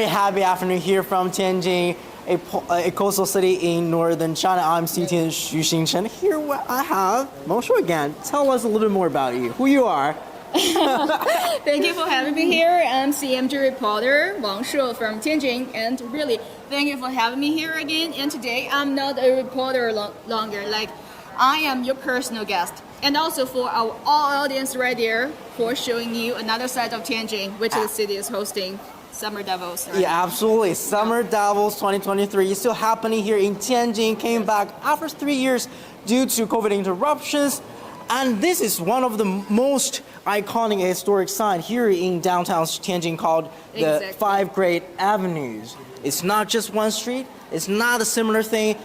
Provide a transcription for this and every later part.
Very happy afternoon here from Tianjin, a coastal city in northern China. I'm CGTN Xu Xingchen. Here I have Mongshu again. Tell us a little bit more about you, who you are. Thank you for having me here. I'm CMG reporter Wang Shu from Tianjin, and really thank you for having me here again. And today I'm not a reporter longer, like I am your personal guest. And also for our audience right there, for showing you another side of Tianjin, which the city is hosting Summer Davos. Right? Yeah, absolutely. Summer Davos 2023 is still happening here in Tianjin. Came back after 3 years due to COVID interruptions. And this is one of the most iconic historic signs here in downtown Tianjin called the Five Great Avenues. It's not just one street. It's not a similar thing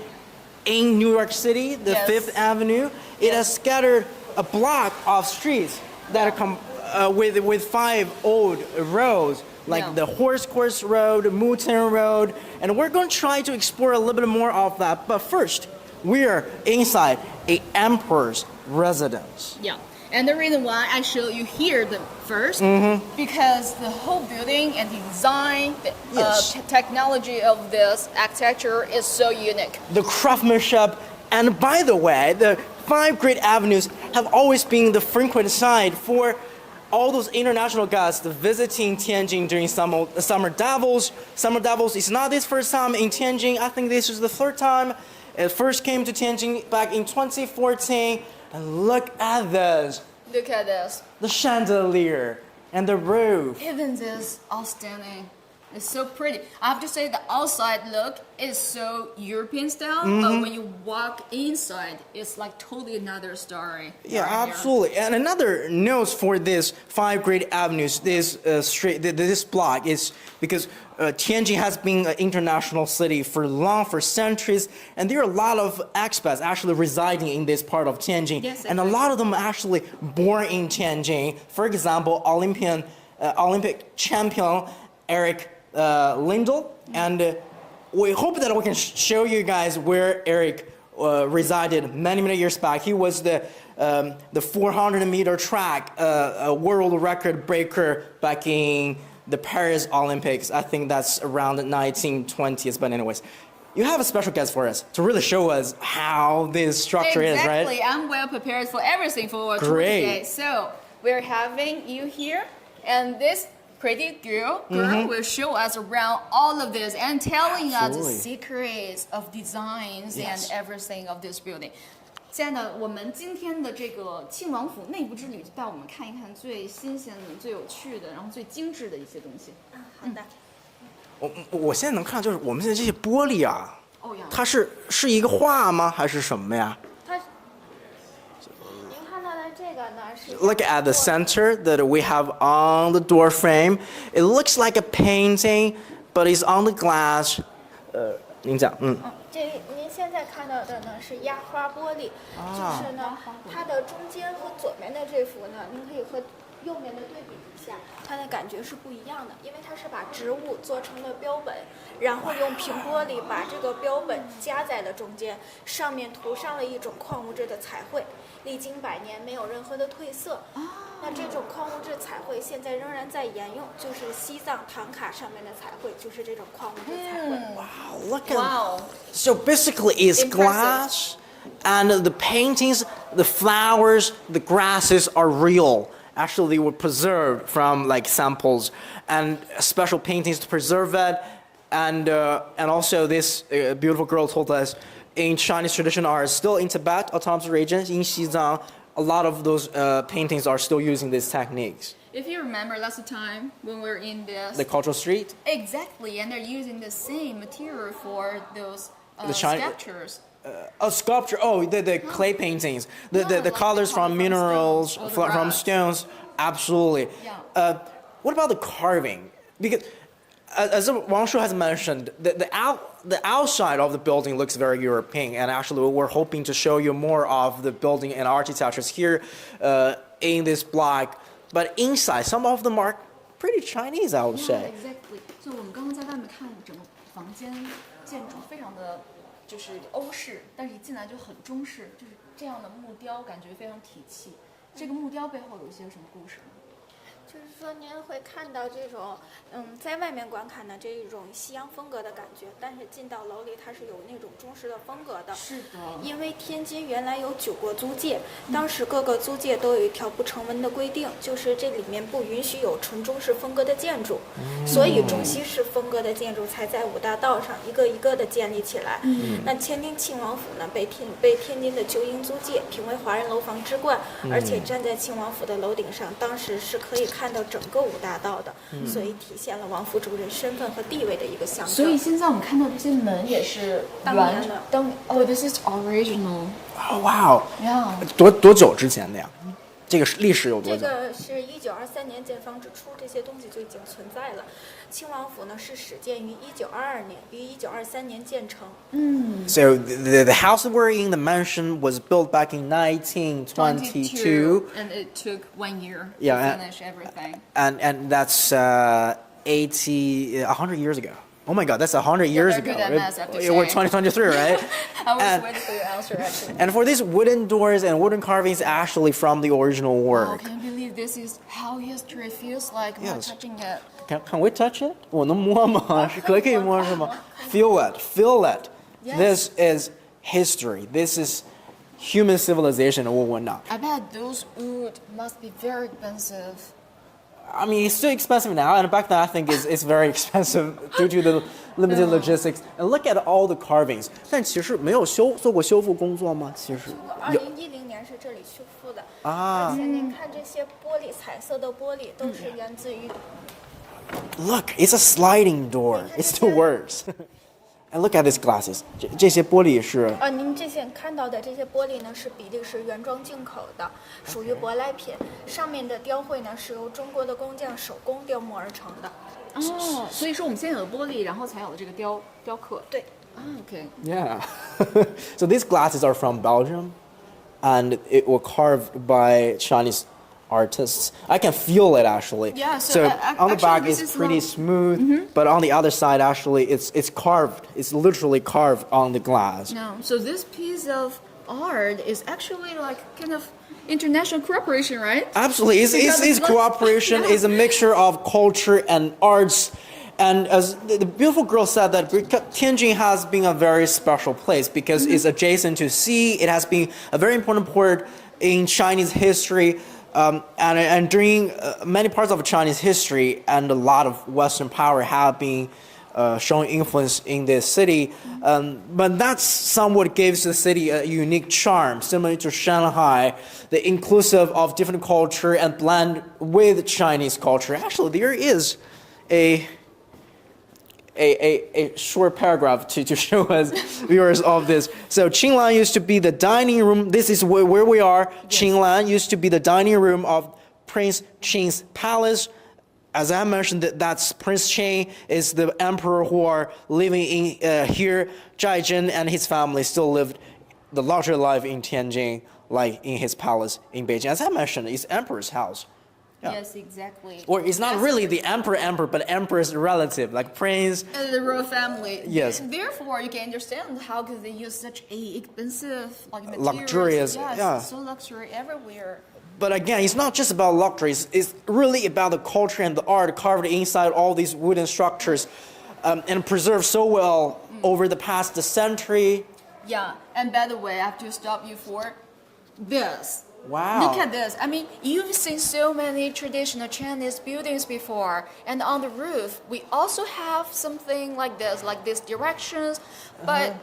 in New York City, the Fifth Avenue. It has scattered a block of streets that are with five old roads, like the Horse Course Road, Muten Road, and we're going to try to explore a little bit more of that. But first, we are inside a emperor's residence. Yeah, and the reason why I show you here the first, because the whole building and the design, the technology of this architecture is so unique. The craftsmanship, and by the way, the Five Great Avenues have always been the frequent site for all those international guests visiting Tianjin during Summer Davos. Summer Davos is not this first time in Tianjin. I think this is the third time. It first came to Tianjin back in 2014. And look at this. Look at this. The chandelier and the roof. Even this outstanding. It's so pretty. I have to say the outside look is so European style, but when you walk inside, it's like totally another story. Yeah, absolutely. And another note for this Five Great Avenues, this this block is because Tianjin has been an international city for centuries, and there are a lot of expats actually residing in this part of Tianjin, and a lot of them are actually born in Tianjin. For example, Olympic champion Eric Lindell, and we hope that we can show you guys where Eric resided many years back. He was the 400-meter track world record breaker back in the Paris Olympics. I think that's around the 1920s. But anyways, you have a special guest for us to really show us how this structure is, right? Exactly. I'm well prepared for everything for today. So we're having you here, and this pretty girl will show us around all of this and telling us the secrets of designs and everything of this building. 亲爱的，我们今天的这个庆王府内部之旅，就带我们看一看最新鲜的、最有趣的，然后最精致的一些东西。好的。我现在能看，就是我们现在这些玻璃啊，它是一个画吗？还是什么呀？ Look at the center that we have on the door frame. It looks like a painting, but it's on the glass. 您讲，您现在看到的呢是压花玻璃，就是呢它的中间和左面的这幅呢，您可以和右面的对比一下，它的感觉是不一样的，因为它是把植物做成了标本，然后用平玻璃把这个标本夹在了中间，上面涂上了一种矿物质的彩绘，历经100年没有任何的褪色。那这种矿物质彩绘现在仍然在沿用，就是西藏唐卡上面的彩绘，就是这种矿物质彩绘。Wow, look at So basically it's glass, and the paintings, the flowers, the grasses are real. Actually, they were preserved from like samples and special paintings to preserve it. And also this beautiful girl told us in Chinese traditional art, still in Tibet, autonomous regions, in Xizang, a lot of those paintings are still using these techniques. If you remember last time when we were in the cultural street? Exactly, and they're using the same material for those sculptures. Sculpture. Oh, the clay paintings, the colors from minerals, from stones. Absolutely. What about the carving? Because as Wang Shu has mentioned, the outside of the building looks very European, and actually we're hoping to show you more of the building and architectures here in this block. But inside, some of them are pretty Chinese, I would say. Exactly. 就我们刚刚在外面看整个房间建筑非常的就是欧式，但是一进来就很中式，就是这样的木雕感觉非常体气。这个木雕背后有一些什么故事吗？就是说您会看到这种，在外面观看的这一种西洋风格的感觉，但是进到楼里它是有那种中式的风格的。是的。因为天津原来有9个租界，当时各个租界都有一条不成文的规定，就是这里面不允许有纯中式风格的建筑，所以中西式风格的建筑才在五大道上一个一个的建立起来。那天津亲王府呢，被天津的旧英租界评为华人楼房之冠，而且站在亲王府的楼顶上，当时是可以看到整个五大道的，所以体现了王府主人身份和地位的一个象征。所以现在我们看到这些门也是当年的。This is original. Wow. Yeah. 多久之前的呀？这个历史有多久？这个是1923年建房之初，这些东西就已经存在了。清王府呢是始建于1922年，于1923年建成。So the house we're in, the mansion, was built back in 1922. And it took 1 year Yeah, to finish everything. And that's 100 years ago. Oh my God, that's 100 years they're ago. good at math, I have to We're say. 2023, right? I was And- waiting for your answer actually. And for these wooden doors and wooden carvings, actually from the original Oh, work. can you believe this is how history feels like when Yes. touching it? Can we touch it? 我能摸吗？是可以摸是吗？ Feel it, feel it. Yes. This is history. This is human civilization. I bet those wood must be very expensive. I mean, it's still expensive now, and back then I think it's very expensive due to the limited logistics. And look at all the carvings. 但其实没有做过修复工作吗？其实有2010年是这里修复的，啊而且您看这些玻璃，彩色的玻璃都是源自于。 Look, it's a sliding door. It's the worst. And look at these glasses. 这些玻璃是您这些看到的这些玻璃呢，是比利时原装进口的，属于舶来品。上面的雕绘呢，是由中国的工匠手工雕磨而成的。哦，所以说我们先有了玻璃，然后才有了这个雕刻。对。Okay. Yeah. So these glasses are from Belgium, and it were carved by Chinese artists. I can feel it actually. Yeah, so, on the back actually this it's is pretty not- smooth, but on the other side actually it's carved. It's literally carved on the glass. No, so this piece of art is actually like kind of international cooperation, right? Absolutely, Because it's it's not- cooperation. Yeah. It's a mixture of culture and arts. And as the beautiful girl said, that Tianjin has been a very special place because it's adjacent to sea. It has been a very important port in Chinese history. And during many parts of Chinese history, and a lot of Western power have been showing influence in this city. But that somewhat gives the city a unique charm, similar to Shanghai, the inclusive of different culture and blend with Chinese culture. Actually, there is a short paragraph to show us viewers of this. So Qinglan used to be the dining room. This is where we are. Yes. Qinglan used to be the dining room of Prince Qing's palace. As I mentioned, that's Prince Qing is the emperor who are living in here. Zhai Zhen and his family still lived the luxury life in Tianjin, like in his palace in Beijing. As I mentioned, it's emperor's house. Yeah. Yes, exactly. Or it's not really the emperor, but emperor's relative, like prince. And the royal family. Yes. Therefore, you can understand how could they use such a expensive, like materials. Luxurious, Yes, yeah. so luxury everywhere. But again, it's not just about luxuries. It's really about the culture and the art carved inside all these wooden structures, and preserved so well over the past century. Yeah, and by the way, I have to stop you for this. Wow. Look at this. I mean, you've seen so many traditional Chinese buildings before, and on the roof, we also have something like these directions, but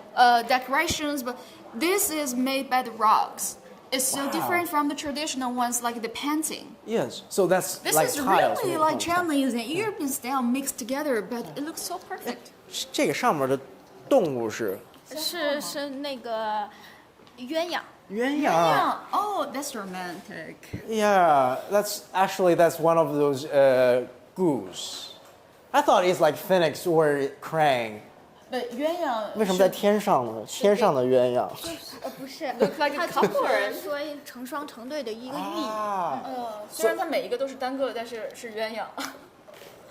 decorations. But this is made by the rocks. It's so different from the traditional ones, like the painting. Yes. So that's This like is tiles. really like Chinese and European style mixed together, but it looks so perfect. 这个上面的动物是是那个鸳鸯。鸳鸯。 Yeah. Oh, that's romantic. Yeah, that's one of those goose. I thought it's like phoenix or crane. But 鸳鸯为什么在天上呢？天上的鸳鸯。不是， Look like a 它 couple. 就是说成双成对的一个寓意。啊。虽然它每一个都是单个，但是是鸳鸯。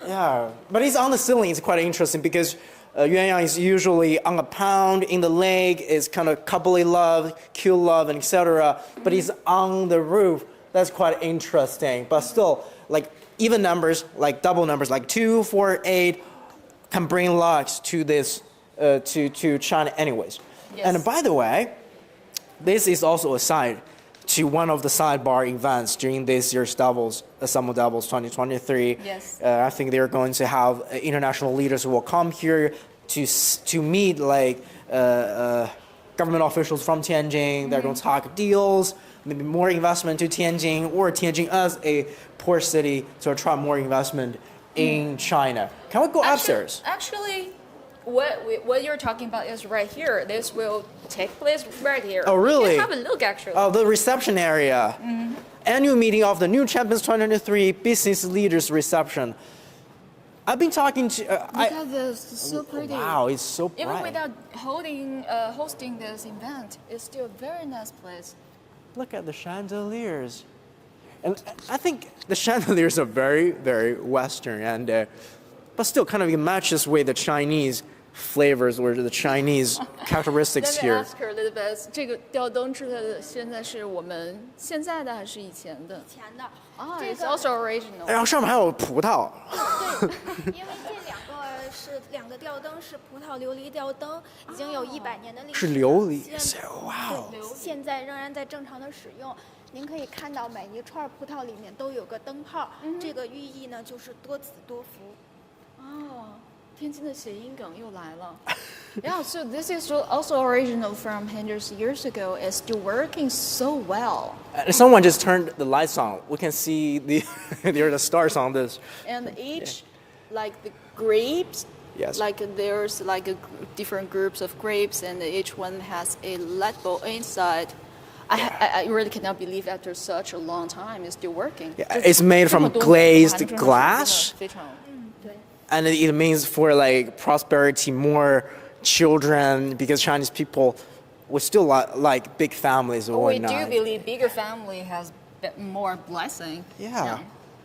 Yeah, but it's on the ceiling. It's quite interesting because yuan yang is usually on a pound in the leg. It's kind of coupley love, cute love, and etc. But it's on the roof. That's quite interesting. But still, like even numbers, like double numbers, like 2, 4, 8, can bring luck to this, to China anyways. Yes. And by the way, this is also a side to one of the sidebar events during this year's doubles, Summer Doubles 2023. Yes. I think they're going to have international leaders who will come here to meet like government officials from Tianjin. They're going to talk deals, maybe more investment to Tianjin, or Tianjin as a port city to attract more investment in China. Can we go upstairs? Actually, what you're talking about is right here. This will take place right here. Oh, really? You can have a look, actually. Oh, the reception area. Annual meeting of the New Champions 2023 Business Leaders Reception. I've been talking to. Look at this, it's so pretty. Wow, it's so bright. Even without hosting this event, it's still a very nice place. Look at the chandeliers. And I think the chandeliers are very, very Western, and but still kind of matches with the Chinese flavors or the Chinese characteristics Let me here. ask her a little bit. 这个吊灯制的现在是我们现在的还是以前的？前的。啊这 ，it's 个 also original. 然后上面还有葡萄。对，因为这两个吊灯是葡萄琉璃吊灯，已经有100年的历史了。是琉璃现哇哦对，现在仍然在正常的使用。您可以看到每一串葡萄里面都有个灯泡，这个寓意呢就是多子多福。哦，天津的谐音梗又来了。Yeah, so this is also original from hundreds years ago. It's still working so well. And someone just turned the lights on. We can see there are the stars on this. And each, like the grapes, Yes. like there's like different groups of grapes, and each one has a light bulb inside. I really cannot believe after such a long time it's still working. Yeah, it's made from glazed glass. 非常对。 And it means for like prosperity, more children, because Chinese people would still like big families or We whatnot. do believe bigger family has more blessing. Yeah.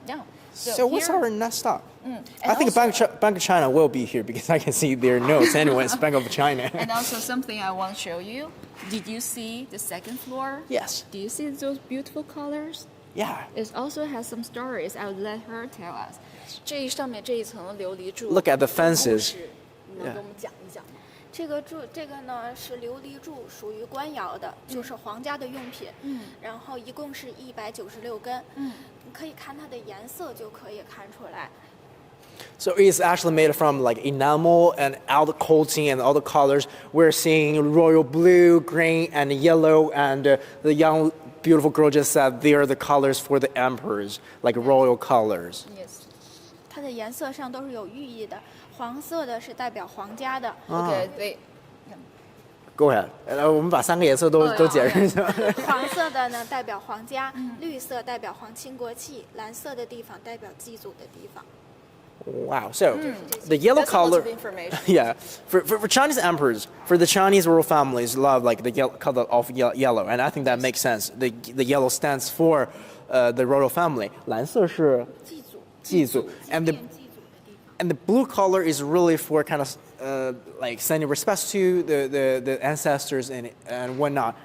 Yeah. So what's here- our next stop? And I think also- Bank of China will be here because I can see their notes anyways, Bank of China. And also something I want to show you. Did you see the second floor? Yes. Do you see those beautiful colors? Yeah. It also has some stories. I'll let her tell us. 这上面这一层琉璃柱 Look at the fences. 故事你能给我们讲一讲吗？这个呢是琉璃柱，属于官窑的，就是皇家的用品。然后一共是196根。你可以看它的颜色就可以看出来。 So it's actually made from like enamel and all the coating and all the colors. We're seeing royal blue, green, and yellow. And the young, beautiful girl just said they are the colors for the emperors, like royal colors. Yes. 它的颜色上都是有寓意的，黄色的是代表皇家的。 Okay. They. Go ahead. 我们把3个颜色都解释一下。黄色的呢代表皇家，绿色代表皇亲国戚，蓝色的地方代表祭祖的地方。 Wow. So the yellow That's a lot color. of information. Yeah. For Chinese emperors, for the Chinese royal families, love like the color of yellow, and I think that makes sense. The yellow stands for the royal family. 蓝色是祭祖 and the 祭祖的地方。 and the blue color is really for kind of like sending respects to the ancestors and whatnot.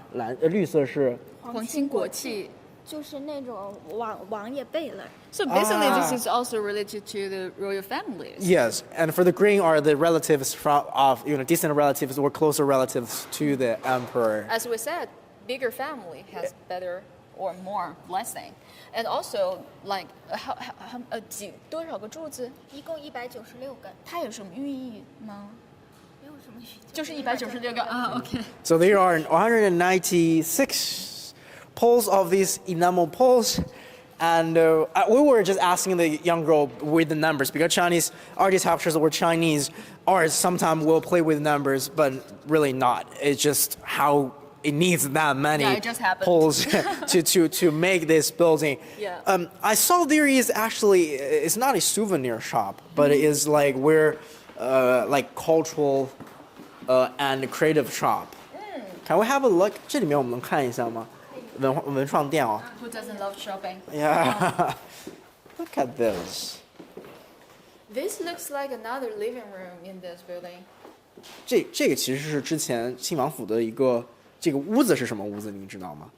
绿色是皇亲国戚。就是那种王爷辈了。 So basically, this is also related to the royal families. yes, and for the green are the relatives of distant relatives or closer relatives to the emperor. As we said, bigger family has better or more blessing. And also, like, 多少个柱子？一共196根，它有什么寓意吗？没有什么寓意。就是196个啊，OK。So there are 196 poles of these enamel poles. And we were just asking the young girl with the numbers because Chinese architectures or Chinese art sometimes will play with numbers, but really not. It's just how it needs that many Yeah, it just happened. poles to make this building. Yeah. I saw there is actually, it's not a souvenir shop, but it is like where like cultural and creative shop. Can we have a look? 这里面我们能看一下吗？文创店哦。 Who doesn't love shopping? Yeah. Look at this. This looks like another living room in this building. 这个其实是之前亲王府的一个这个屋子是什么屋子？你知道吗？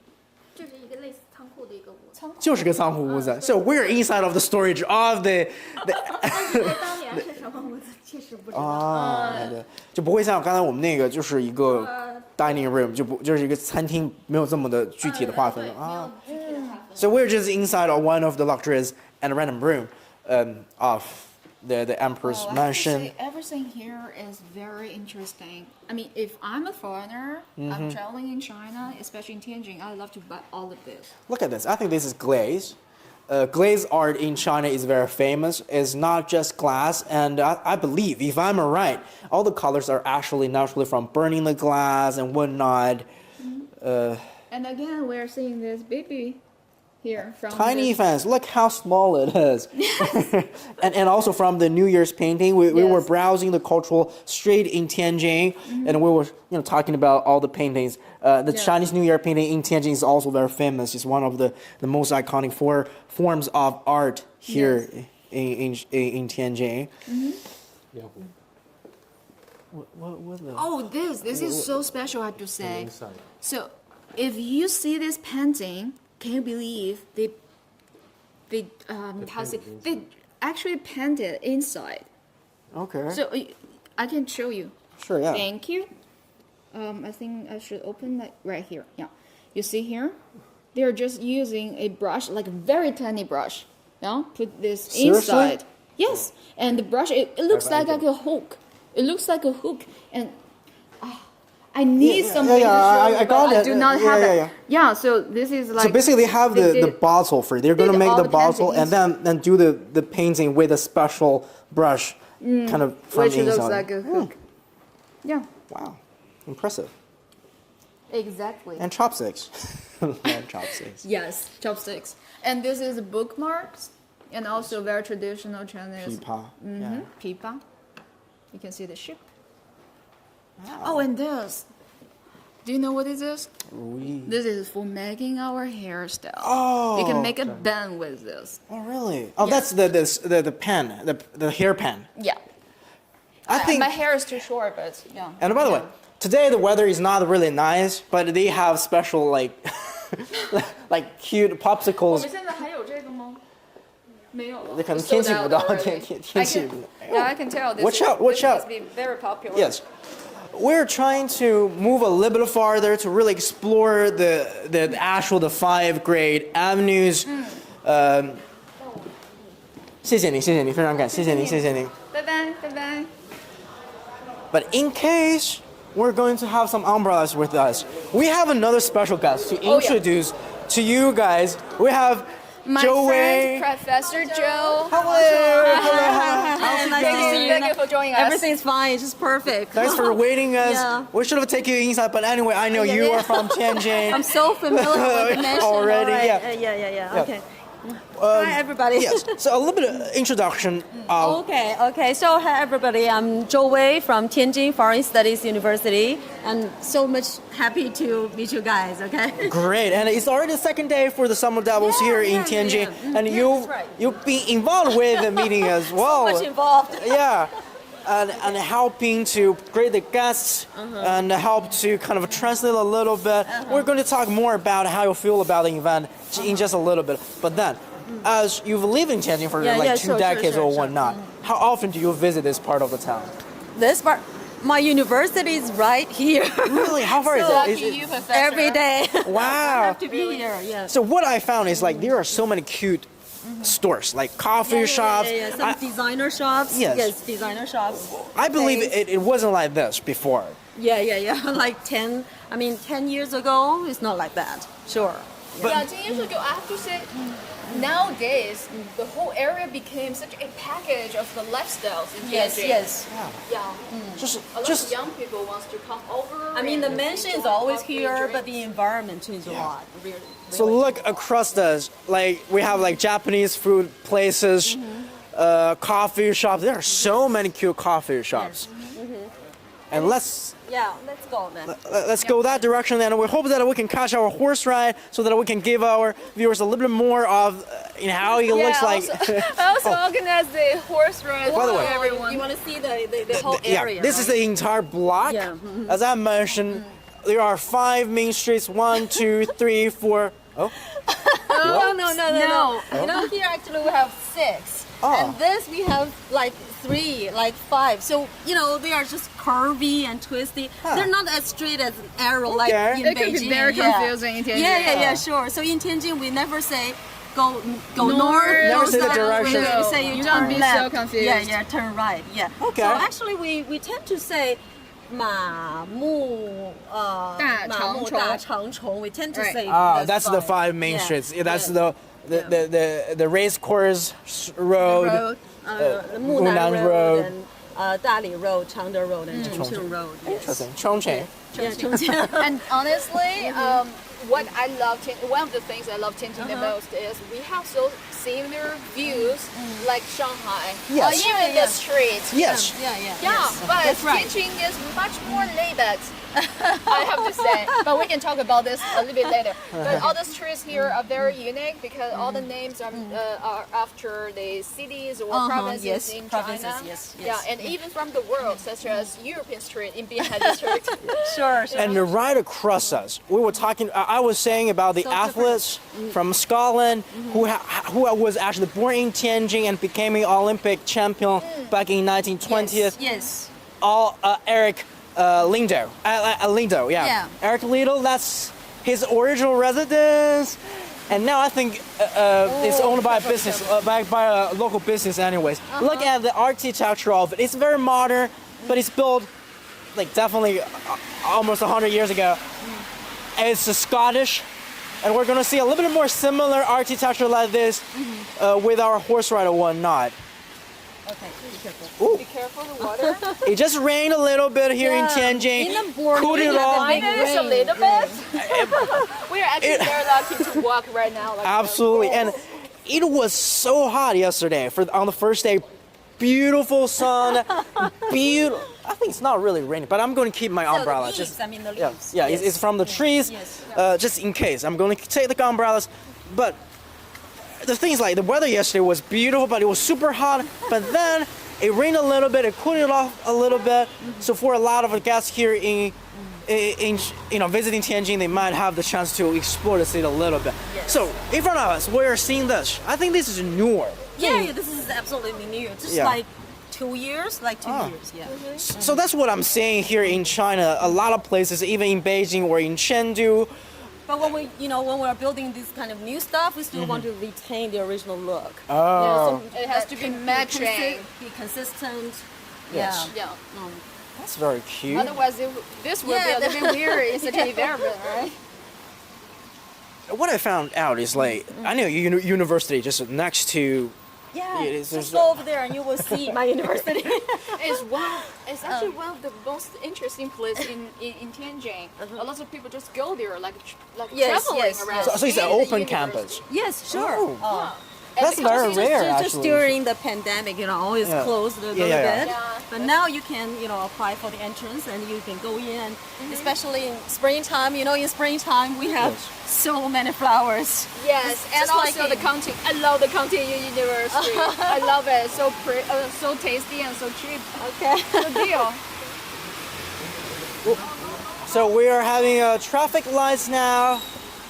这是一个类似仓库的一个屋子。就是个仓库屋子。So we're inside of the storage of the 当年是什么屋子，确实不知道。啊，对，就不会像刚才我们那个就是一个 dining room，就是一个餐厅，没有这么的具体的划分啊。具体的划分。So we're just inside of one of the luxuries and a random room of the emperor's mansion. Everything here is very interesting. I mean, if I'm a foreigner, I'm traveling in China, especially in Tianjin, I'd love to buy all of this. Look at this. I think this is glaze. Glaze art in China is very famous. It's not just glass, and I believe, if I'm right, all the colors are actually naturally from burning the glass and whatnot. And again, we're seeing this baby here from Tiny this. fans. Look how small it is. and also from the New Year's painting, we were browsing the cultural street in Tianjin, and we were talking about all the paintings. The Chinese New Year painting in Tianjin is also very famous. It's one of the most iconic forms of art here in Tianjin. Yeah. What the? Oh, this is so special, I have to say. So, if you see this painting, can you believe they actually painted inside? Okay. So I can show you. Sure, yeah. Thank you. I think I should open that right here. Yeah, you see here, they're just using a brush, like a very tiny brush. Yeah, put this Seriously? inside. Yes, and the brush it looks like a hook. It looks like a hook, and I need something to show you, I got but I it. do not Yeah, have yeah, it. yeah. Yeah, so this is like. So basically, they have they the did- bottle for it. They're going to did make all the the bottle and paintings. then do the painting with a special brush, kind of from which inside. looks like a hook. Yeah, Wow, impressive. exactly. And chopsticks. Love chopsticks. Yes, chopsticks. And this is bookmarks, and also very traditional Chinese Pipa. Yeah. pipa. You can see the ship. Oh, and this. Do you know what is this? This is for making our hairstyle. Oh. You can make a band with this. Oh, really? Oh, Yes. that's the pen, the hair pen. Yeah. I think. My hair is too short, but yeah. And by the way, today the weather is not really nice, but they have special like cute 我 popsicles. 们现在还有这个吗？没有了。可能 Sold 天气不到， out already. 天气 I can- Yeah, I can tell this. Watch out, watch this out. must be very popular. Yes. We're trying to move a little bit farther to really explore the actual 5 great avenues. 谢谢你，非常感谢你。拜拜，拜拜。 But in case we're going to have some umbrellas with us, we have another special guest to introduce to you guys. We have My Joe friend, Wei. Professor Joe. Nice to see you. Thank you for joining us. Everything's fine. It's just perfect. Thanks for waiting us. Yeah. We should have taken you inside, but anyway, I know you are from Tianjin. I'm so familiar with the mansion Already, already. yeah. Yeah. Okay. Hi, everybody. Yes. So a little bit of introduction. Okay. So, hi, everybody. I'm Zhou Wei from Tianjin Foreign Studies University, and so much happy to meet you guys. Okay. Great, and it's already the second day for the summer devils here in Tianjin, and that's right. you've been involved with the meeting as well. Much involved. Yeah, and helping to grade the guests and help to kind of translate a little bit. We're going to talk more about how you feel about the event in just a little bit. But then, as you've lived in Tianjin for two decades or whatnot, how often do you visit this part of the town? This part, my university is right here. Really? How far is it? Lucky Is it? you, Professor. Every day. Wow. to be here. Yeah. So what I found is there are so many cute stores, like coffee shops. Yeah. Some designer shops. Yes. Designer shops. I believe Thanks. it wasn't like this before. Yeah. Like 10 years ago, it's not like that. Sure. Yeah, 10 years ago, I have to say, nowadays, the whole area became such a package of the lifestyles in Tianjin. Yes. Yeah. A lot Just of young people wants to come over. I mean, the and mansion is enjoy always coffee, here, drinks. but the environment changed a lot. Really. so look across us, we have Japanese food places, coffee shops. There are so many cute coffee shops. And let's go then. let's go that direction, and we hope that we can catch our horse ride so that we can give our viewers a little bit more of how it looks like. I also organized the horse ride By the for way- everyone. You want to see the whole area? Yeah, this is right? the entire block. Yeah. As I mentioned, there are 5 main streets. 1, 2, 3, 4. Oh, No. You know, here actually we have 6. Oh. And this we have like 3, like 5. So, you know, they are just curvy and twisty. Huh. They're not as straight as an arrow like in It Beijing. could be very confusing in Tianjin. Yeah, sure. So in Tianjin, we never say go north, Never go say the south. direction. We say you You turn don't be so left. confused. Yeah, turn right. Yeah. Okay. So actually, we tend to say 马木大长虫. 大长虫. We tend to Right. say That's the 5 main streets. Yeah, that's the race course road. Munan Road and Dali Road, Changde Road, and Chongqing Road. Yes. Interesting. Chongqing. Yeah, Chongqing. And honestly, what I love, one of the things I love Tianjin the most is we have so similar views like Shanghai. Yes. Or even the streets. Yes. Yeah, but That's right. Tianjin is much more laid back. I have to say, but we can talk about this a little bit later. But all the streets here are very unique because all the names are after the cities or provinces yes, in provinces, China. yes. Yeah, and even from the world, such as European Street in Binhai District. Sure. And right across us, we were talking. I was saying about the athletes from Scotland who was actually born in Tianjin and became an Olympic champion back in 1920s. Yes. All Eric Lindo. Lindo, yeah. Yeah. Eric Lindo. That's his original residence. And now I think it's owned by a business, by a local business, anyways. Look at the architecture of it. It's very modern, but it's built like definitely almost 100 years ago. It's Scottish, and we're gonna see a little bit more similar architecture like this with our horse rider one not. Okay, be careful. Be careful the water. It just rained a little bit here in Tianjin. In the morning, Cooled it off. Minus a little bit. We're actually very lucky to walk right now. Like Absolutely, this. and it was so hot yesterday on the first day. Beautiful sun, beautiful. I think it's not really raining, but I'm going to keep my umbrella. The leaves, Just I mean the yeah, leaves. yeah. Yes. It's from the trees. Yes. Just in case, I'm going to take the umbrellas. But the thing is, like the weather yesterday was beautiful, but it was super hot. But then it rained a little bit. It cooled it off a little bit. So for a lot of the guests here in visiting Tianjin, they might have the chance to explore the city a little bit. Yes. So in front of us, we're seeing this. I think this is newer. Yeah, this is absolutely new. Just Yeah. like 2 years, yeah. So that's what I'm saying here in China. A lot of places, even in Beijing or in Chengdu. But when when we're building this kind of new stuff, we still want to retain the original look. Oh, It has to be matching. Be consistent. Yes. Yeah. Yeah. that's very cute. Otherwise, this would be a little bit weird in such an environment, right? What I found out is like I know university just next to. Yeah, it's just just- go over there and you will see my university. It's actually one of the most interesting places in Tianjin. A lot of people just go there, like Yes, traveling yes, around. So it's an in the open university. campus. Yes, sure. Oh. And That's because very it's rare, Just actually. during the pandemic, always Yeah. closed a little Yeah. bit. Yeah. But now you can, apply for the entrance and you can go in. Especially in springtime, in springtime we have so many flowers. Yes, and just also like the canteen. I love the canteen in university. I love it. So so tasty and so cheap. Okay. Good deal. So we are having traffic lights now.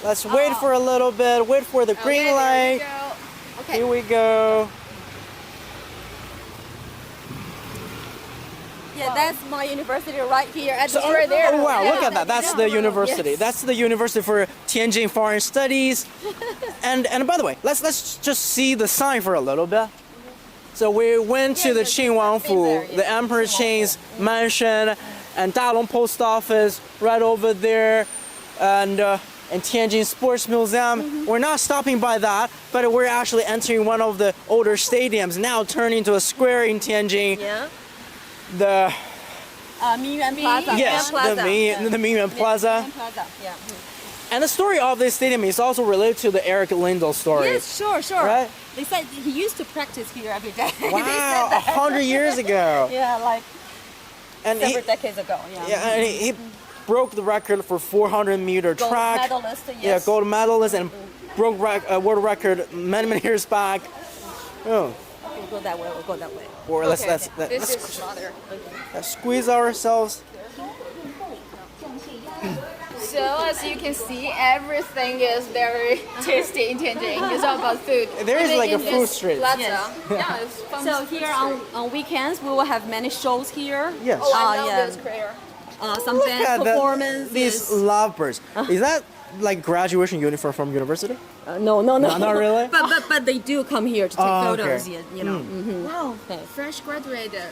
Let's wait for a little bit. Wait for the green Okay, there light. you go. Okay. Here we go. Yeah, that's my university right here at So, the right there. oh wow, Yeah. look at that. That's the university. Yes. That's the University for Tianjin Foreign Studies. And by the way, let's just see the sign for a little bit. So we went to the Qin Wangfu, the Emperor Qin's mansion, and Dalong Post Office right over there, and Tianjin Sports Museum. We're not stopping by that, but we're actually entering one of the older stadiums, now turned into a square in Tianjin. Yeah. The Mingyuan Plaza. yes, Mingyuan Plaza. the Mingyuan Plaza. Mingyuan Plaza. Yeah. And the story of this stadium is also related to the Eric Lindo story. Yes, sure. Right? They said he used to practice here every day. They Wow, said that. 100 years ago. Yeah, like And several decades ago. Yeah. yeah, and he broke the record for 400-meter Gold track. medalist. Yes. Yeah, gold medalist, and broke world record many years back. Oh, We'll go that way. We'll go that way. or Okay. let's This is mother. squeeze ourselves. So as you can see, everything is very tasty in Tianjin. It's all about food. There is Even like a in food this street. plaza. Yes. Yeah, it's fun So food here street. on weekends, we will have many shows here. Yes. Oh, I love yeah. this prayer. Some Look band at performance. these yes. lovebirds. Is that like graduation uniform from university? No. Not really? But they do come here to take Oh, okay. photos. You know. Wow, Okay. fresh graduated.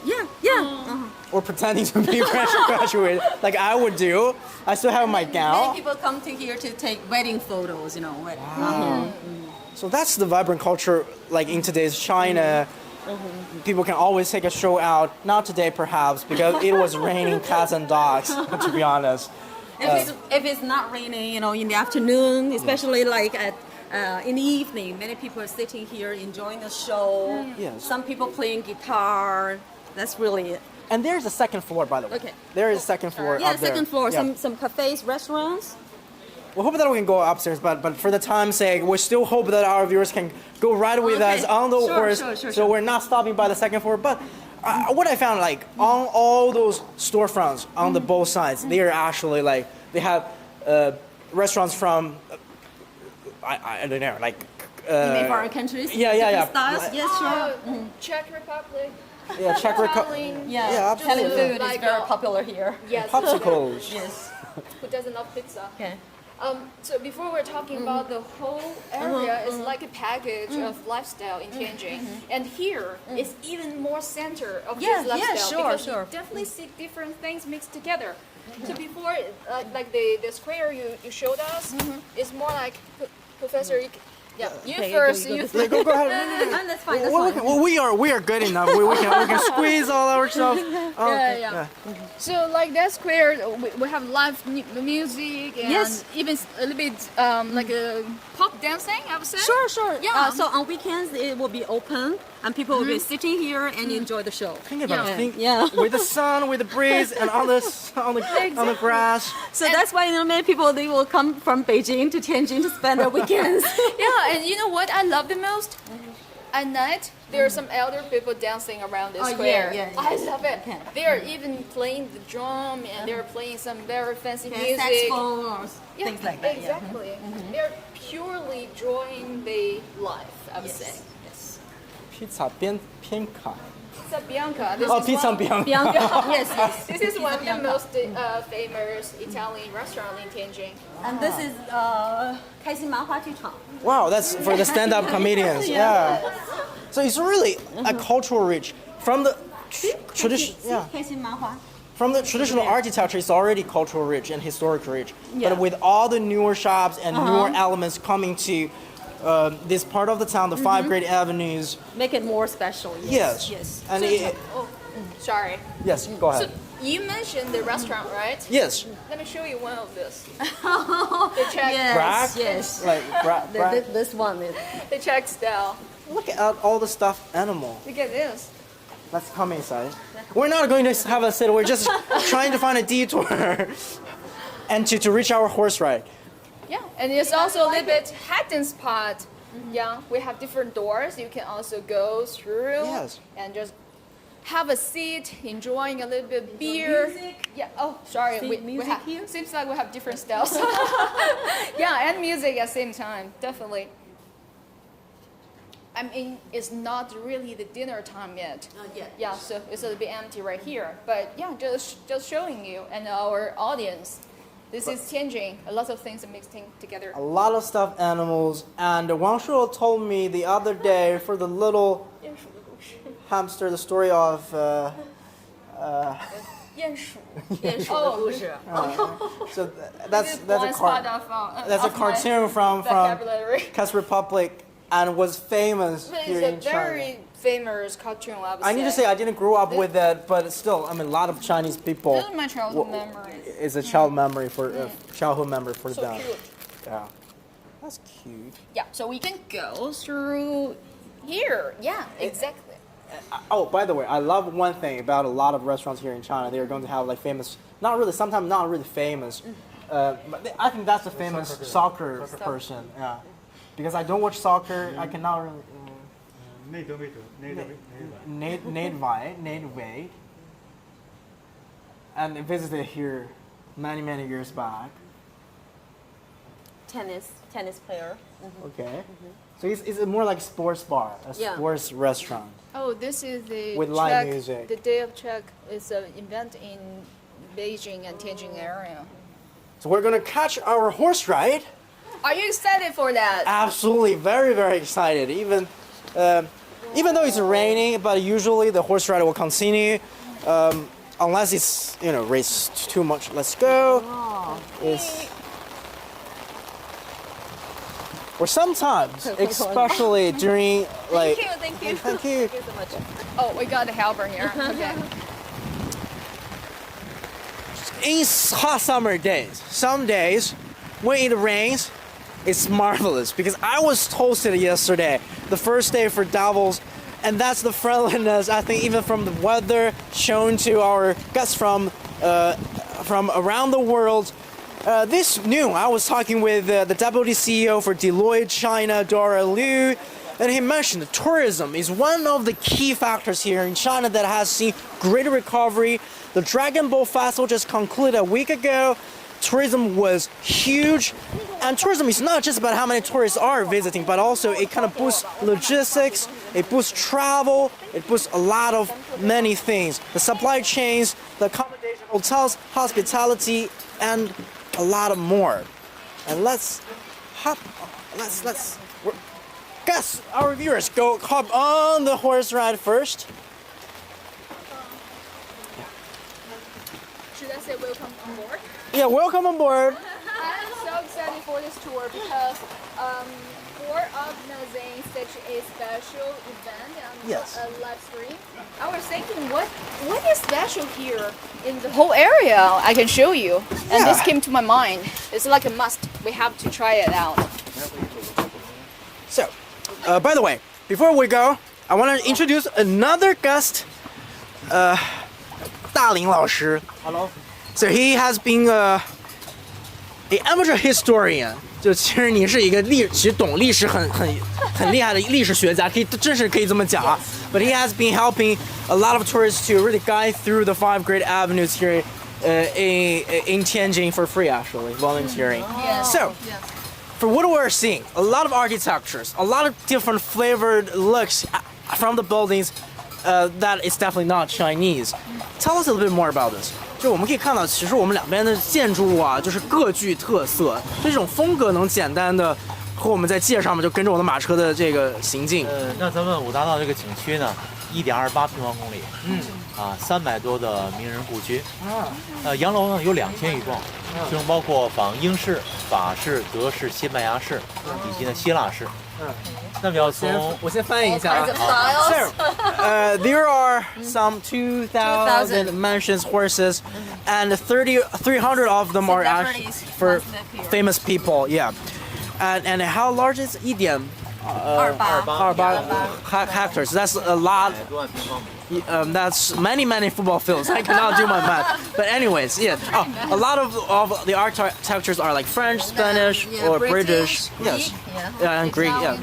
Yeah. Or pretending to be fresh graduated, like I would do. I still have my Many gown. people come to here to take wedding photos. You know. So that's the vibrant culture, like in today's China. People can always take a show out. Not today, perhaps, because it was raining cats and dogs. To be honest. If it's not raining, you know, in the afternoon, especially like at in the evening, many people are sitting here enjoying the show. Yes. Some people playing guitar. That's really it. And there's a second floor, by the way. Okay. There is a second floor Yeah, up there. second floor. Yeah. Some cafes, restaurants. We hope that we can go upstairs, but for the time's sake, we still hope that our viewers can go right with Okay. us on the Sure, horse. sure. So we're not stopping by the second floor. But what I found, like on all those storefronts on the both sides, they are actually like they have restaurants from I don't know, like Maybe foreign countries. yeah. different styles. Like- Yes, sure. Oh, Czech Republic. yeah, Czech Republic, Italian. Yeah, Yeah, Italian absolutely. food is Like, very popular here. Yes. popsicles. Yes. Who doesn't love pizza? Okay. So before we're talking about the whole area, it's like a package of lifestyle in Tianjin, and here is even more center of Yeah, this lifestyle yeah, sure, because sure. you definitely see different things mixed together. So before, like the square you showed us, is more like Professor. You Okay, first. you go You this Yeah, first. go ahead. That's fine. That's Well, fine. we are good enough. We can squeeze all ourselves. Okay, Yeah. So like that square, we have live music and Yes. even a little bit like a pop dancing, I would say. Sure. Yeah. So on weekends it will be open and people will be sitting here and enjoy the show. Think about Yeah. it. Think Yeah. with the sun, with the breeze, and on the grass. So that's why many people they will come from Beijing to Tianjin to spend their weekends. Yeah, and you know what I love the most? At night, there are some elder people dancing around the Oh, square. yeah. I love it. Okay. They are even playing the drum and they're playing some very fancy Okay, music. saxophone or Yeah, things like that. yeah. Exactly. They're purely enjoying the life, I would say. Yes. Pizza 偏卡。 Pizza Bianca. This Oh, is Pizza one, Bianca. Bianca. yes. This is one of the most famous Italian restaurant in Tianjin. And this is 开心麻花剧场. Wow, that's for the stand-up comedians. Yeah. So it's really a cultural rich from the tradition. Yeah. 开心麻花. From the traditional architecture, it's already cultural rich and historic rich. Yeah. But with all the newer shops and newer elements coming to this part of the town, the five great avenues. Make it more special. Yes. Yes. And Sorry. yes, go So ahead. you mentioned the restaurant, right? Yes. Let me show you one of this. The Czech, Bragg? Yes. Like This one is. the Czech style. look at all the stuffed animal. Look at this. Let's come inside. We're not going to have a sit. We're just trying to find a detour and to reach our horse ride. Yeah, and it's also a little bit hidden spot. Yeah, we have different doors. You can also go through Yes. and just have a seat, enjoying a little bit of beer. music. Yeah. Oh, sorry. See We music have, here? seems like we have different styles. Yeah, and music at the same time, definitely. I mean, it's not really the dinner time yet. Not yet. Yeah, so it's a little bit empty right here. But yeah, just showing you and our audience. This is Tianjin. A lot of things are mixed together. A lot of stuffed animals. And Wang Shuo told me the other day for the little hamster, the story of. 鼹鼠. 鼹鼠的故事. So This is one spot that's a of my cartoon from vocabulary. Czech Republic and was famous But here it's a in China. very famous cartoon, I would I need to say I didn't grow up with it, but still, I mean, a lot of Chinese people. This is my childhood memory. It's a childhood memory for So them. cute. Yeah, that's cute. Yeah, so we can go through here. Yeah, exactly. Oh, by the way, I love one thing about a lot of restaurants here in China. They are going to have like famous, sometimes not really famous, but I think that's a famous soccer person. Yeah, because I don't watch soccer, I cannot really. Nate Wei, and visited here many years back. tennis player. Okay. So it's more like a sports bar, a Yeah. sports restaurant. Oh, this is the With live track, music. The Day of Track is an event in Beijing and Tianjin area. So we're gonna catch our horse ride. Are you excited for that? Absolutely, very very excited. Even though it's raining, but usually the horse ride will continue, unless it's raced too much. Let's go. Or sometimes, especially during like. Thank you. Thank you. Thank you so much. Oh, we got a helper here. Okay. In hot summer days, some days when it rains, it's marvelous because I was toasted yesterday, the first day for Davos, and that's the friendliness I think even from the weather shown to our guests from around the world. This noon, I was talking with the deputy CEO for Deloitte China, Dora Liu, and he mentioned that tourism is one of the key factors here in China that has seen greater recovery. The Dragon Boat Festival just concluded a week ago. Tourism was huge, and tourism is not just about how many tourists are visiting, but also it kind of boosts logistics, it boosts travel, it boosts a lot of many things. The supply chains, the accommodation, hotels, hospitality, and a lot of more. And let's guess our viewers go hop on the horse ride first. Should I say welcome on board? Yeah, welcome on board. I'm so excited for this tour because for organizing such a special event and Yes. a live stream, I was thinking what is special here in the whole area I can show you. And this Yeah. came to my mind. It's like a must. We have to try it out. So, by the way, before we go, I want to introduce another guest, 大林老师. Hello. So he has been an amateur historian. 就其实你是一个其实懂历史很厉害的历史学家，真是可以这么讲啊。But he has been helping a lot of tourists to really guide through the 5 great avenues here in Tianjin for free, actually, volunteering. Yes. So, for what we're seeing, a lot of architectures, a lot of different flavored looks from the buildings that is definitely not Chinese. Tell us a little bit more about this. 就我们可以看到，其实我们两边的建筑物啊，就是各具特色。这种风格能简单的和我们在介绍吗？就跟着我的马车的这个行进。那咱们武大道这个景区呢，1.28平方公里，300多的名人故居，洋楼呢有2000余幢，其中包括仿英式、法式、德式、西班牙式以及呢希腊式。那么要从我先翻译一下啊。 Styles. There are some 2,000 mansions, horses, and 300 of them are actually for famous people. Yeah, and how large is 1.28 hectares? That's a lot. 100多万平方米。 That's many football fields. I cannot do my math. But anyways, yeah. A lot of the architectures are like French, Spanish, or British. Yes. Yeah, and Greek. Yeah.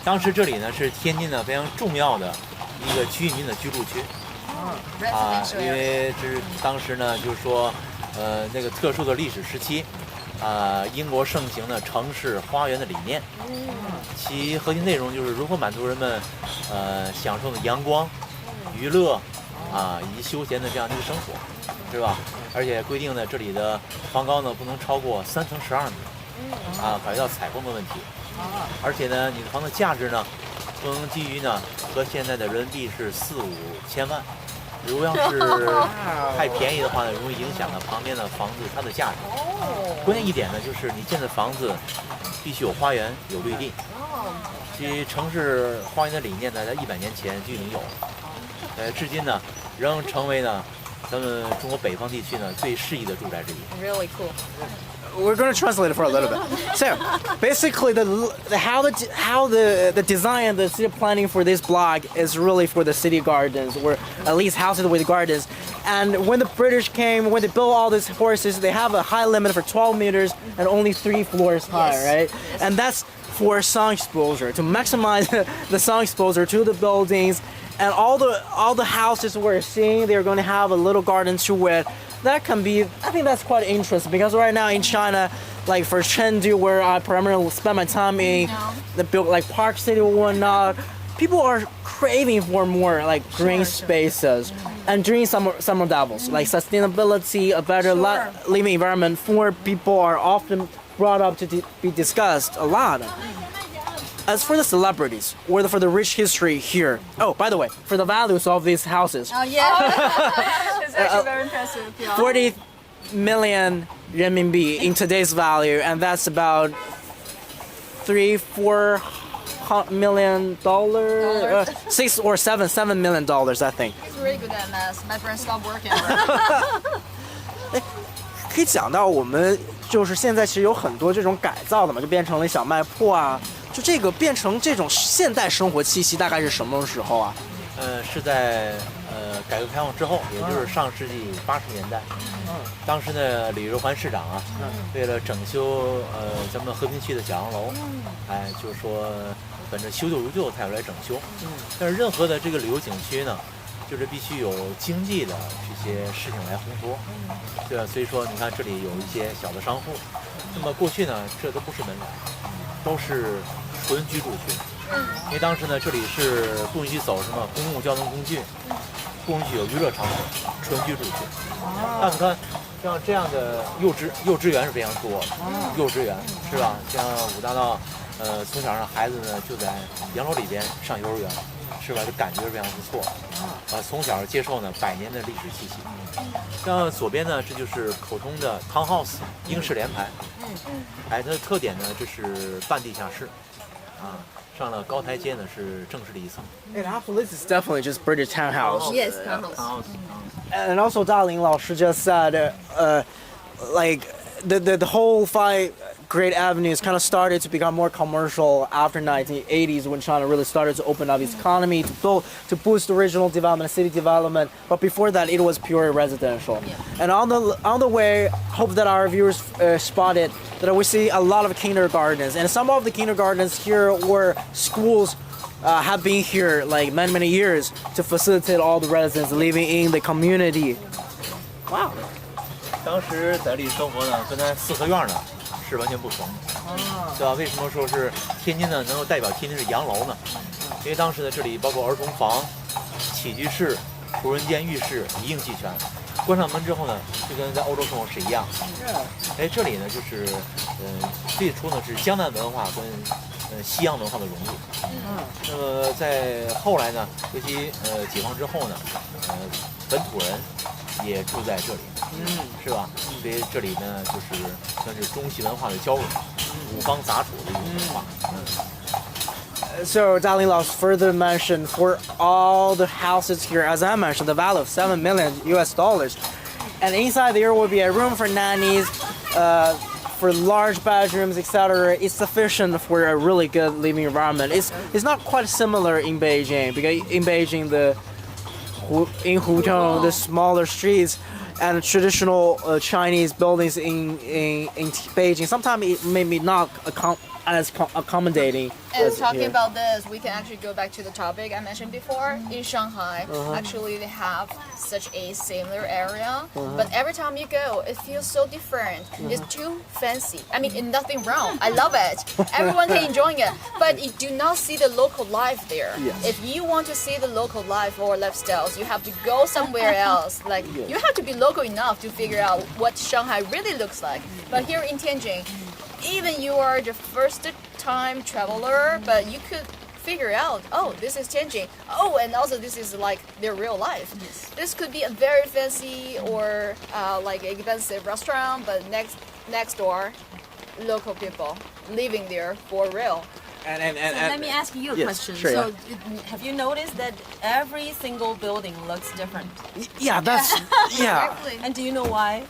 当时这里呢是天津呢非常重要的一个居民的居住区，因为这是当时呢就是说，那个特殊的历史时期，英国盛行的城市花园的理念，其核心内容就是如何满足人们享受的阳光、娱乐以及休闲的这样的一个生活，是吧？而且规定呢这里的房高呢不能超过3层12米，考虑到采风的问题。 而且呢，你的房子价值呢，不能基于呢和现在的人民币是4、5千万。如果要是太便宜的话呢，容易影响了旁边的房子它的价值。关键一点呢，就是你建的房子必须有花园、有绿地。其实城市花园的理念呢，在100年前就已经有了，至今呢，仍成为呢咱们中国北方地区呢最适宜的住宅之一。 Really cool. We're going to translate it for a little bit. So, basically, how the design and the city planning for this block is really for the city gardens, or at least houses with gardens. And when the British came, when they built all these horses, they have a high limit for 12 meters and only 3 floors high, right? And that's for sun exposure, to maximize the sun exposure to the buildings. And all the houses we're seeing, they're going to have a little garden to it. That can be, I think that's quite interesting because right now in China, like for Chengdu, where I primarily spend my time in, the built like Park City or whatnot. People are craving for more like green spaces and during summer levels, like sustainability, a better living environment for people are often brought up to be discussed a lot. As for the celebrities or for the rich history here, oh, by the way, for the values of these houses, Oh yeah, it's actually very impressive. Yeah. 40 million renminbi in today's value, and that's about $3-4 million, $6 or $7 million, I think. He's really good at math. My friend stopped working. 可以讲到我们就是现在其实有很多这种改造的嘛，就变成了小卖铺啊，就这个变成这种现代生活气息，大概是什么时候啊？是在改革开放之后，也就是上世纪80年代。当时呢，李瑞环市长啊，为了整修咱们和平区的角洋楼，就是说本着修旧如旧，才要来整修。但是任何的这个旅游景区呢，就是必须有经济的这些事情来烘托，对吧？所以说，你看这里有一些小的商户，那么过去呢，这都不是门脸，都是纯居住区。因为当时呢，这里是不允许走什么公共交通工具，不允许有娱乐场所，纯居住区。那你看，像这样的幼稚园是非常多的，幼稚园是吧？像武大道，从小让孩子呢就在洋楼里边上幼儿园，是吧？这感觉是非常不错。从小接受呢100年的历史气息。像左边呢，这就是口通的 townhouse 英式联排，它的特点呢，这是半地下室，上了高台阶呢是正式的一层。And after this is definitely just British townhouse. Yes, townhouse. And also, Daling Lao Shi just said, like the whole 5 great avenues kind of started to become more commercial after 1980s when China really started to open up its economy to boost regional development, city development. But before that, it was pure residential. Yeah. And on the way, hope that our viewers spotted that we see a lot of kindergartens, and some of the kindergartens here were schools. Have been here like many years to facilitate all the residents living in the community. Wow. 当时在这里生活呢，跟咱四合院呢是完全不同的，对吧？为什么说是天津呢能够代表天津是洋楼呢？因为当时呢这里包括儿童房、起居室、仆人间、浴室一应俱全。关上门之后呢，就跟在欧洲生活是一样。这里呢就是最初呢是江南文化跟西洋文化的融入。那么在后来呢，尤其解放之后呢，本土人也住在这里，是吧？所以这里呢就是算是中西文化的交融，五方杂处的一种文化。So Daling Lao further mentioned for all the houses here, as I mentioned, the value of $7 million, and inside there will be a room for nannies, for large bedrooms, etc. It's sufficient for a really good living environment. It's not quite similar in Beijing, because in Beijing in Hutong, the smaller streets and the traditional Chinese buildings in Beijing, sometimes it may be not as accommodating. And talking about this, we can actually go back to the topic I mentioned before. In Shanghai, actually they have such a similar area, but every time you go, it feels so different. It's too fancy. I mean, nothing wrong. I love it. Everyone can enjoy it, but you do not see the local life there. Yes. If you want to see the local life or lifestyles, you have to go somewhere else. Like you have to be local enough to figure out what Shanghai really looks like. But here in Tianjin, even you are the first time traveler, but you could figure out, oh, this is Tianjin. Oh, and also this is like their real life. Yes. This could be a very fancy or like expensive restaurant, but next door, local people living there for real. And let me ask you a question. Sure, so, have you noticed that every single building looks different? Yeah, that's yeah. And do you know why?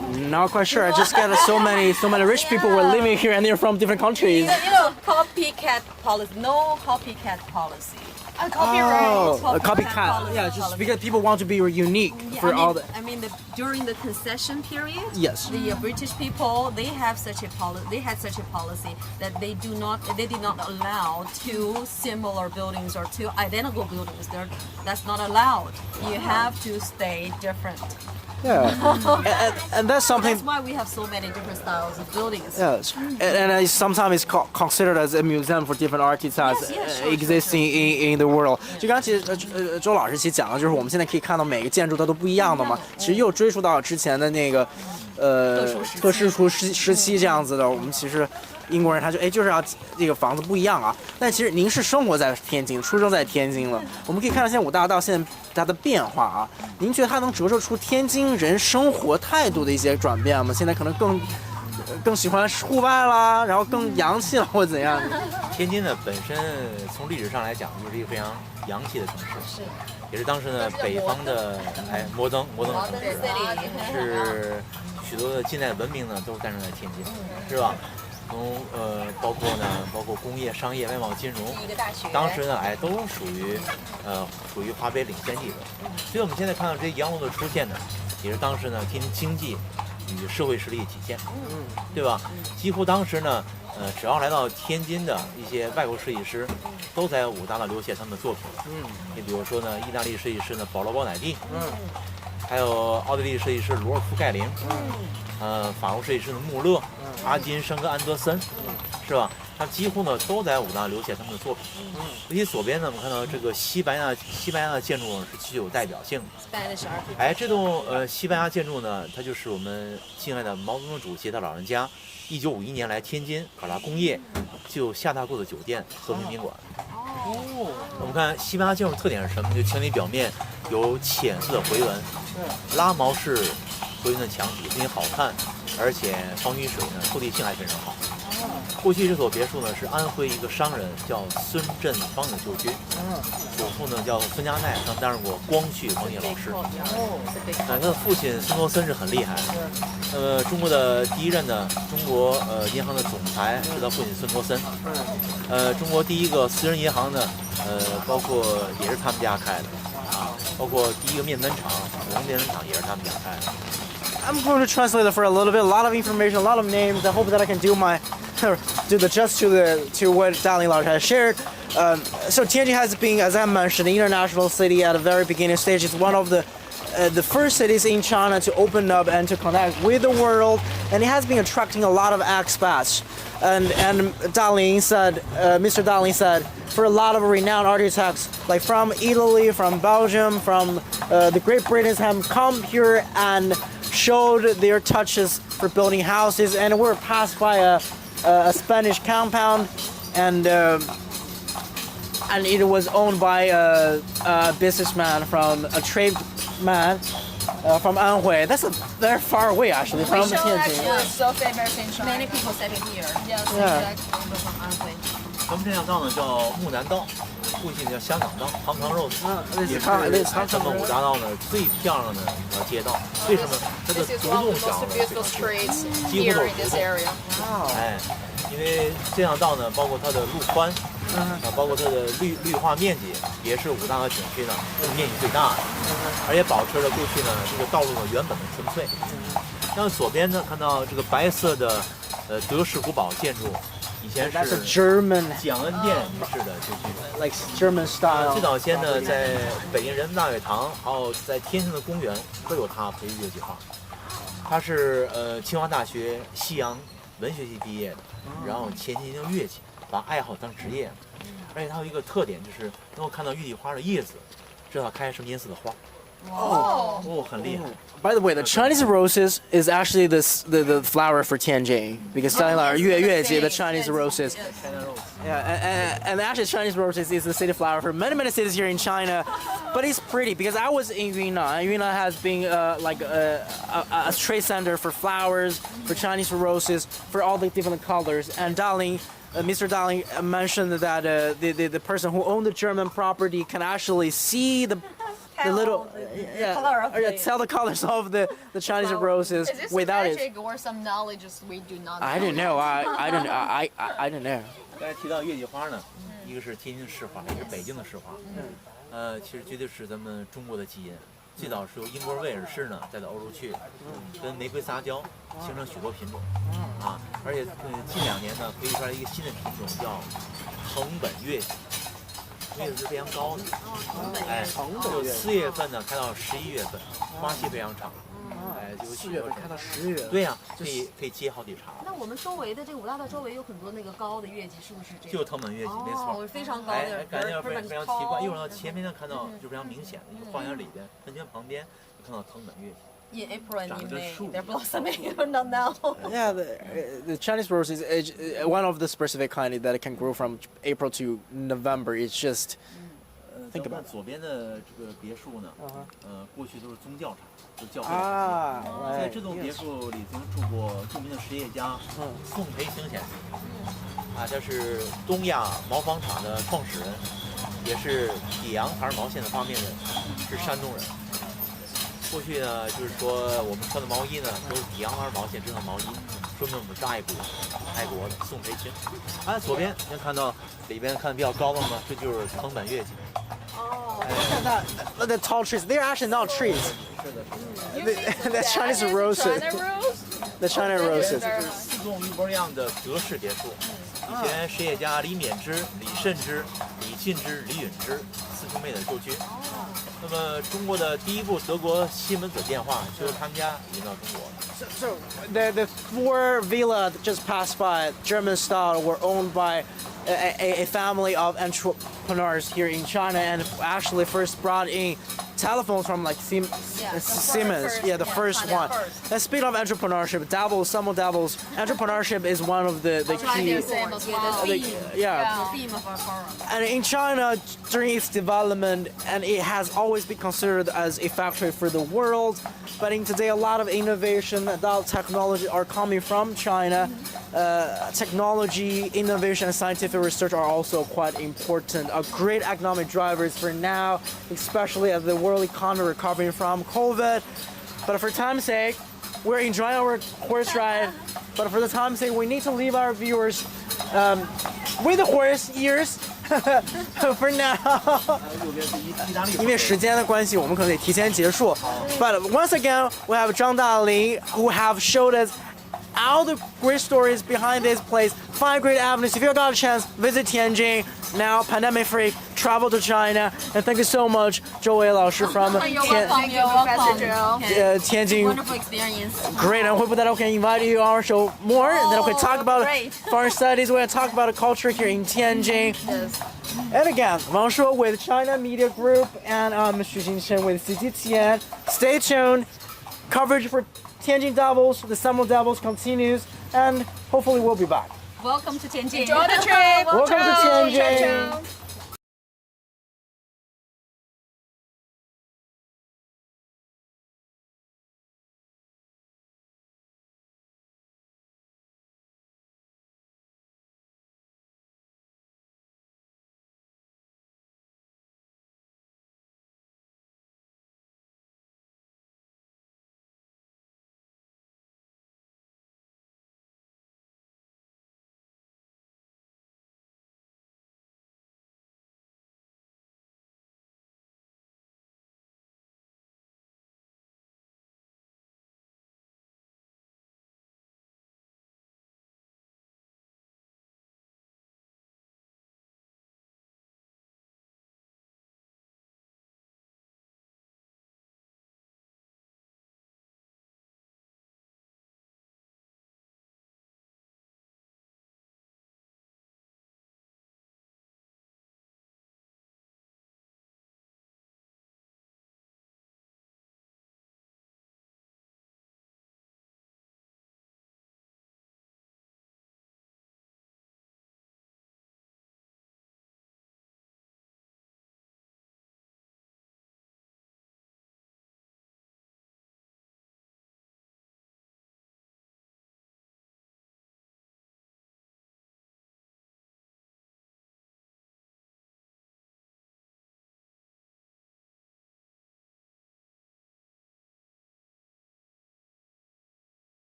Not quite sure. I just got so many rich people were living here, and they're from different countries. You know, copycat policy. No copycat policy. A copyright. A copycat. Yeah, just because people want to be unique for all the. I mean, during the concession period. Yes. The British people they have such a policy. They had such a policy that they did not allow two similar buildings or two identical buildings. That's not allowed. You have to stay different. Yeah, and that's something. That's why we have so many different styles of buildings. Yes, and sometimes it's considered as a museum for different architects existing in the world. 就刚才其实周老师其实讲的就是我们现在可以看到每个建筑它都不一样的嘛，其实又追溯到之前的那个特殊时期这样子的。我们其实英国人他就就是要这个房子不一样啊。但其实您是生活在天津，出生在天津了，我们可以看到现在五大道现在它的变化啊。您觉得它能折射出天津人生活态度的一些转变吗？现在可能更喜欢户外啦，然后更洋气了，或者怎样？天津呢本身从历史上来讲就是一个非常洋气的城市，也是当时呢北方的摩登的城市，是许多的近代文明呢都诞生在天津，是吧？从包括工业、商业、外贸、金融，当时呢都属于华北领先地位。所以我们现在看到这些洋楼的出现呢，也是当时呢天津经济与社会实力体现，对吧？几乎当时呢，只要来到天津的一些外国设计师，都在五大道留下他们的作品。你比如说呢，意大利设计师呢保罗·包乃蒂，还有奥地利设计师罗尔夫·盖林，法国设计师的穆勒，阿金·圣格安德森，是吧？他几乎呢都在武大留下他们的作品。尤其左边呢，我们看到这个西班牙的建筑是具有代表性的。这栋西班牙建筑呢，它就是我们敬爱的毛泽东主席他老人家1951年来天津考察工业就下榻过的酒店和平宾馆。我们看西班牙建筑特点是什么？就墙体表面有浅色的回纹，拉毛式回纹的墙体不仅好看，而且防雨水呢透地性还非常好。过去这所别墅呢是安徽一个商人叫孙振芳的旧居，祖父呢叫孙家鼐，曾担任过光绪皇帝老师。他的父亲孙多森是很厉害的，中国的第一任的中国银行的总裁是他父亲孙多森，中国第一个私人银行呢，包括也是他们家开的啊，包括第一个面粉厂武隆面粉厂也是他们家开的。I'm going to translate it for a little bit. A lot of information, a lot of names. I hope that I can do the justice to what Darling Large has shared. So Tianjin has been, as I mentioned, an international city at the very beginning stage. It's one of the first cities in China to open up and to connect with the world, and it has been attracting a lot of expats. And Darling said, Mr. Darling said, for a lot of renowned architects, like from Italy, from Belgium, from the Great Britain, have come here and showed their touches for building houses. And we're passed by a Spanish compound, and it was owned by a businessman a tradesman from Anhui. That's very far away actually from Actually, Tianjin. it's so famous in China. Many people settle here. Yes, Yeah. exactly. People from Anhui. 咱们这条道呢叫木南道，过去叫香港道，堂堂肉丝，也是咱们五大道呢最漂亮的一条街道。为什么？它的 This is 独 one of 栋 the 小 most 呢 beautiful streets 几乎都 here 是 in 独 this 栋。 area. 因为这条道呢，包括它的路宽，包括它的绿化面积，也是五大道景区呢面积最大的，而且保持了过去呢这个道路的原本的纯粹。像左边呢看到这个白色的德式古堡建筑。以前是 That's a German, 蒋恩店式的旧居， like German style. 最早先呢，在北京人民大会堂，还有在天津的公园都有他培育越剧画。他是清华大学西洋文学系毕业的，然后前进行乐器，把爱好当职业。而且他有一个特点，就是能够看到月季花的叶子，知道开什么颜色的花。很厉害。By the way, the Chinese roses is actually the flower for Tianjin because the Chinese roses. Yeah, and actually Chinese roses is the city flower for many cities here in China, but it's pretty because I was in Yunnan. Yunnan has been like a trade center for flowers, for Chinese roses, for all the different colors. And Mr. Darling mentioned that the person who owned the German property can actually see the little color of tell the colors of the Chinese roses Is this without magic it. or some knowledge we do not know? I don't know. I don't know. 刚才提到月季花呢，一个是天津市花，一个是北京的市花。其实绝对是咱们中国的基因。最早是由英国威尔士呢带到欧洲去，跟玫瑰撒交，形成许多品种啊。而且近2年呢培育出来一个新的品种叫藤本月季。位置是非常高的，就4月份呢开到11月份，花期非常长，就4月份开到10月。对呀、可以接好几场。那我们周围的这个5大道周围有很多那个高的月季，是不是这个？就藤本月季，没错。非常高的，感觉非常奇怪。一会儿到 tall 前面能看到就非常明显的一个花园里边，喷泉旁边就看到藤本月季。In April and in May, 长着树。 they're blossoming. Not now. Yeah, the Chinese rose is one of the specific kind that it can grow from April to November. It's just think 咱 about 们左边的这个别墅呢，过去都是宗教场，都是教会。啊，在这栋别墅里曾住过著名的实业家宋培行先生，他是东亚毛纺厂的创始人，也是底阳牌毛线的发明人，是山东人。过去呢，就是说我们穿的毛衣呢都是底阳牌毛线织成毛衣，说明我们是爱国的宋培清。左边能看到里边看比较高的吗？这就是藤本月季。The tall trees. They're actually not trees. The Chinese roses. The China roses. 四栋一模一样的德式别墅。以前实业家李勉之、李慎之、李进之、李允之四兄妹的旧居。那么中国的第一部德国西门子电话就是他们家引到中国。So the 4 villa that just passed by, German style, were owned by a family of entrepreneurs here in China, and actually first brought in telephones from like Siemens. Yeah, the first one. And speaking of entrepreneurship, some devils. Entrepreneurship is one of the key. The theme Yeah. The theme of our forum. And in China, during its development, and it has always been considered as a factory for the world. But in today, a lot of innovation, adult technology are coming from China. Technology, innovation, and scientific research are also quite important. Are great economic drivers for now, especially as the world economy recovering from COVID. But for time's sake, we're enjoying our horse ride. But for the time's sake, we need to leave our viewers with the horse ears for now. 因为时间的关系，我们可能得提前结束。But once again, we have Zhang Daling who have showed us all the great stories behind this place. 5 great avenues. If you got a chance, visit Tianjin. Now, pandemic free, travel to China. And thank you so much, 周伟老师 from You're welcome. Tianjin. Wonderful experience. Great. I hope that I can invite you on our show more. And then we can talk about great. foreign studies. We're going to talk about the culture here in Tianjin. And again, Wang Shuo with China Media Group and Xu Jingchen with CGTN. Stay tuned. Coverage for Tianjin Devils, the Summer Devils continues, and hopefully we'll be back. Welcome to Tianjin. Enjoy the trip. Welcome to Tianjin. Ciao, ciao.